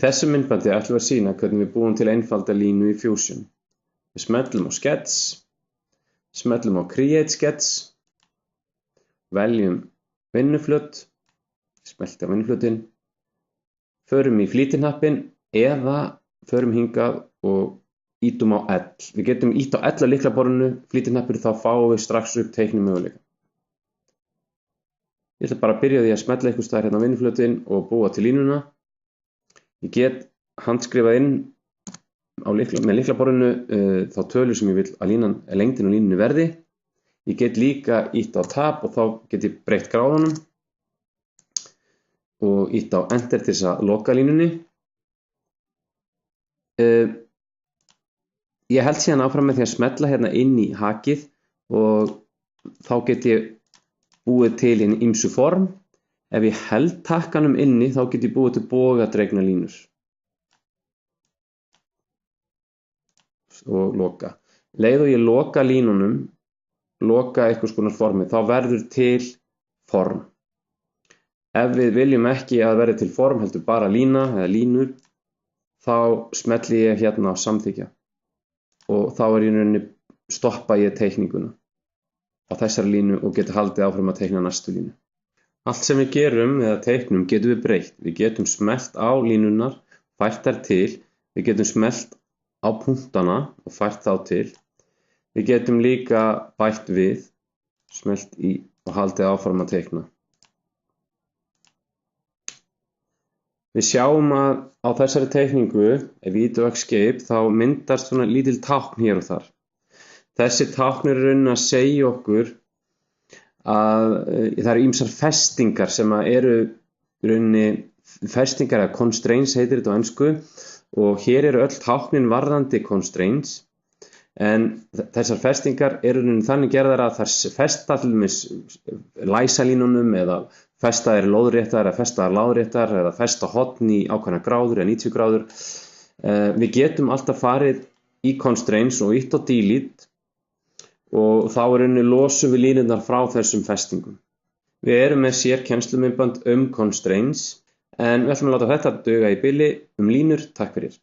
þessu myndbandi ætlum við að sýna hvernig við búum til einfalda línu í Fusion. Við smellum á Sketch, smellum á Create Sketch, veljum vinnuflöt, smelti á vinnuflötinn, förum í flýtihnappinn eða förum hingað og ýtum á L. Við getum ýtt á L á lyklaborðinu, flýtihnappur, þá fáum við strax upp teiknimöguleika. Ég ætla bara að byrja á því að smella einhvers staðar hérna á vinnuflötinn og búa til línuna. Ég get handskrifað inn með lyklaborðinu þá tölur sem ég vil að lengdin á línunni verði. Ég get líka ýtt á Tab og þá get ég breytt gráðunum og ýtt á Enter til þess að loka línunni. Ég held síðan áfram með því að smella hérna inn í hakið og þá get ég búið til hin ýmsu form. Ef ég held takkanum inni þá get ég búið til bogadregna línur. Og loka. Leið og ég loka línunum, loka einhvers konar formi, þá verður til form. Ef við viljum ekki að verði til form, heldur bara lína eða línur, þá smelli ég hérna á samþykkja og þá í rauninni stoppa ég teikninguna á þessari línu og geta haldið áfram að teikna næstu línu. Allt sem við gerum eða teiknum getum við breytt. Við getum smellt á línunar, fært þær til, við getum smellt á punktana og fært þá til. Við getum líka bætt við, smellt í og haldið áfram að teikna. Við sjáum að á þessari teikningu, ef við ýtum á Escape, þá myndast svona lítil tákn hér og þar. Þessi tákn eru raunin að segja okkur að það eru ýmsar festingar sem eru rauninni festingar eða constraints heitir þetta á ensku og hér eru öll táknin varðandi constraints en þessar festingar eru rauninni þannig gerðar að þær festa til dæmis læsalínunum eða festa þær lóðréttar eða festa þær láréttar eða festa horn í ákveðna gráður eða 90 gráður. Við getum alltaf farið í constraints og ýtt á delete og þá losum við línurnar frá þessum festingum. Við erum með sérkennslumyndband constraints en við ætlum að láta þetta duga í bili línur. Takk fyrir.